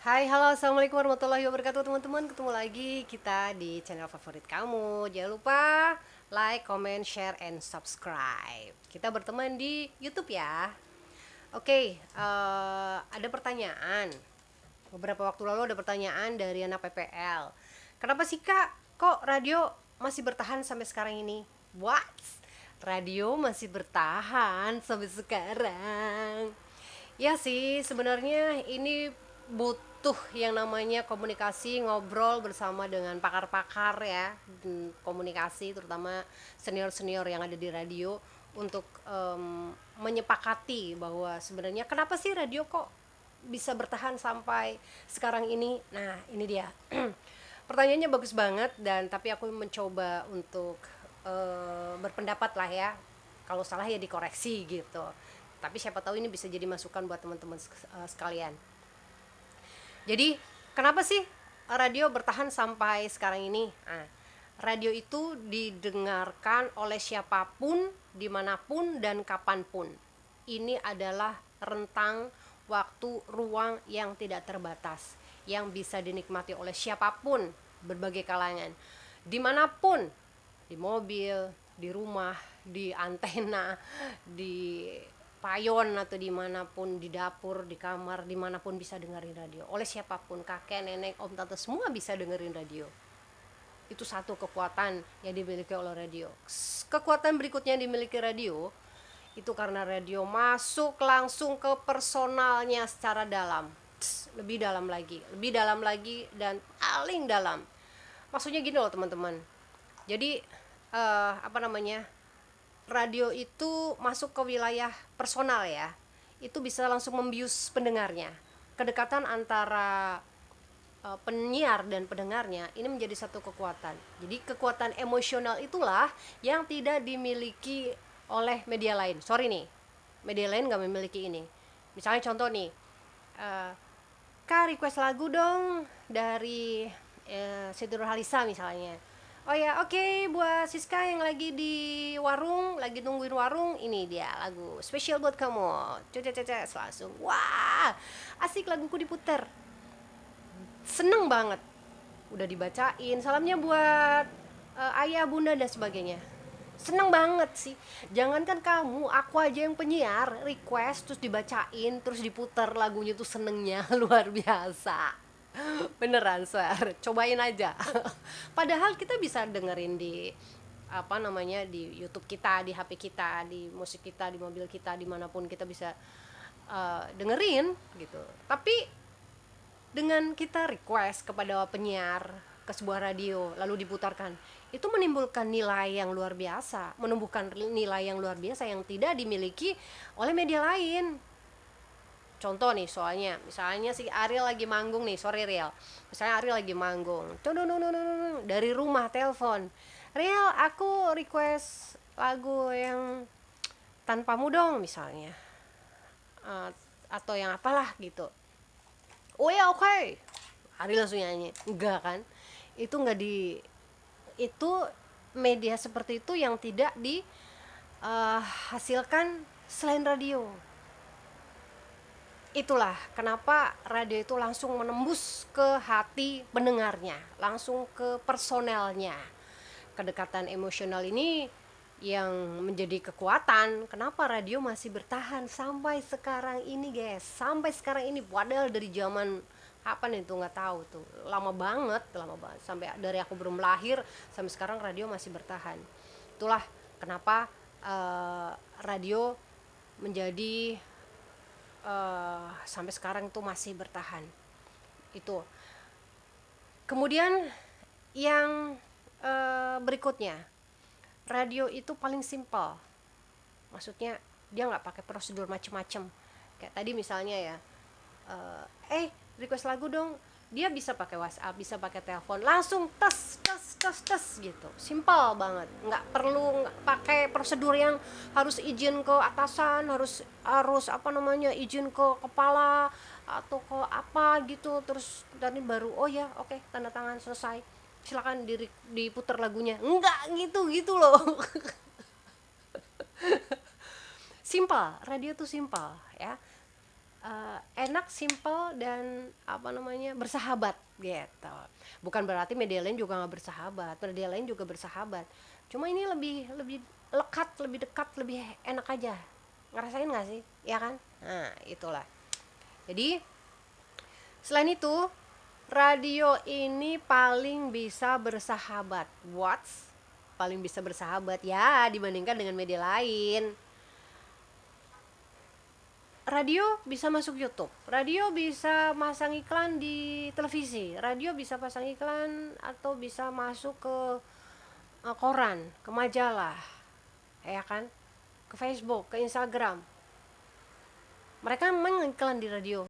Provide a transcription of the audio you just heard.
Hai, halo, assalamualaikum warahmatullahi wabarakatuh teman-teman. Ketemu lagi kita di channel favorit kamu. Jangan lupa like, comment, share, and subscribe. Kita berteman di YouTube ya. Oke, ada pertanyaan. Beberapa waktu lalu ada pertanyaan dari anak PPL. Kenapa sih kak, kok radio masih bertahan sampai sekarang ini? What? Radio masih bertahan sampai sekarang? Ya sih, sebenarnya ini butuh yang namanya komunikasi, ngobrol bersama dengan pakar-pakar ya, komunikasi terutama senior-senior yang ada di radio untuk menyepakati bahwa sebenarnya kenapa sih radio kok bisa bertahan sampai sekarang ini. Nah, ini dia. Pertanyaannya bagus banget dan tapi aku mencoba untuk berpendapat lah ya. Kalau salah ya dikoreksi gitu. Tapi siapa tahu ini bisa jadi masukan buat teman-teman sekalian. Jadi, kenapa sih radio bertahan sampai sekarang ini? Nah, radio itu didengarkan oleh siapapun, dimanapun, dan kapanpun. Ini adalah rentang waktu ruang yang tidak terbatas, yang bisa dinikmati oleh siapapun, berbagai kalangan, dimanapun, di mobil, di rumah, di antena, di payon atau dimanapun, di dapur, di kamar, dimanapun bisa dengerin radio oleh siapapun, kakek, nenek, om, tante, semua bisa dengerin radio. Itu satu kekuatan yang dimiliki oleh radio. Kekuatan berikutnya yang dimiliki radio itu karena radio masuk langsung ke personalnya secara dalam. Lebih dalam lagi dan paling dalam. Maksudnya gini loh teman-teman. Jadi apa namanya, radio itu masuk ke wilayah personal ya, itu bisa langsung membius pendengarnya. Kedekatan antara penyiar dan pendengarnya ini menjadi satu kekuatan. Jadi kekuatan emosional itulah yang tidak dimiliki oleh media lain. Sorry nih, media lain nggak memiliki ini. Misalnya contoh nih, uh, kak request lagu dong dari Siti Nurhaliza misalnya. Oh ya, oke, buat Siska yang lagi di warung, lagi nungguin warung, ini dia lagu spesial buat kamu. Cece langsung. Wah, asik laguku diputer. Seneng banget. Udah dibacain, salamnya buat ayah, bunda dan sebagainya. Seneng banget sih. Jangankan kamu, aku aja yang penyiar request terus dibacain, terus diputer lagunya tuh senengnya luar biasa. Beneran swear, cobain aja. Padahal kita bisa dengerin di apa namanya, di YouTube kita, di HP kita, di musik kita, di mobil kita, dimanapun kita bisa dengerin gitu. Tapi dengan kita request kepada penyiar ke sebuah radio lalu diputarkan, itu menimbulkan nilai yang luar biasa, menumbuhkan nilai yang luar biasa yang tidak dimiliki oleh media lain. Contoh nih, soalnya misalnya si Ariel lagi manggung nih, sorry Riel, misalnya Ariel lagi manggung, dari rumah telepon, Riel aku request lagu yang tanpamu dong misalnya. Uh, atau yang apalah gitu. Oh ya, oke, okay. Ari langsung nyanyi. Enggak kan, itu enggak di, itu media seperti itu yang tidak dihasilkan selain radio. Itulah kenapa radio itu langsung menembus ke hati pendengarnya, langsung ke personelnya. Kedekatan emosional ini yang menjadi kekuatan kenapa radio masih bertahan sampai sekarang ini guys, sampai sekarang ini. Padahal dari zaman kapan itu nggak tahu tuh, lama banget, sampai dari aku belum lahir sampai sekarang radio masih bertahan. Itulah kenapa radio menjadi sampai sekarang itu masih bertahan. Itu kemudian yang berikutnya, radio itu paling simpel, maksudnya dia nggak pakai prosedur macem-macem. Kayak tadi misalnya ya, request lagu dong, dia bisa pakai WhatsApp, bisa pakai telepon, langsung tes tes tes tes gitu, simpel banget, nggak perlu pakai prosedur yang harus izin ke atasan, harus harus apa namanya, izin ke kepala atau ke apa gitu, terus dari baru oh ya oke, tanda tangan selesai, silakan diputar lagunya, enggak gitu gitu loh. Simpel, radio tuh simpel ya. enak, simple, dan apa namanya, bersahabat gitu. Bukan berarti media lain juga nggak bersahabat, media lain juga bersahabat. Cuma ini lebih lebih lekat, lebih dekat, lebih enak aja. Ngerasain nggak sih? Ya kan? Nah, itulah. Jadi selain itu, radio ini paling bisa bersahabat. What? Paling bisa bersahabat ya dibandingkan dengan media lain. Radio bisa masuk YouTube, radio bisa masang iklan di televisi, radio bisa pasang iklan atau bisa masuk ke koran, ke majalah, ya kan, ke Facebook, ke Instagram. Mereka memang iklan di radio.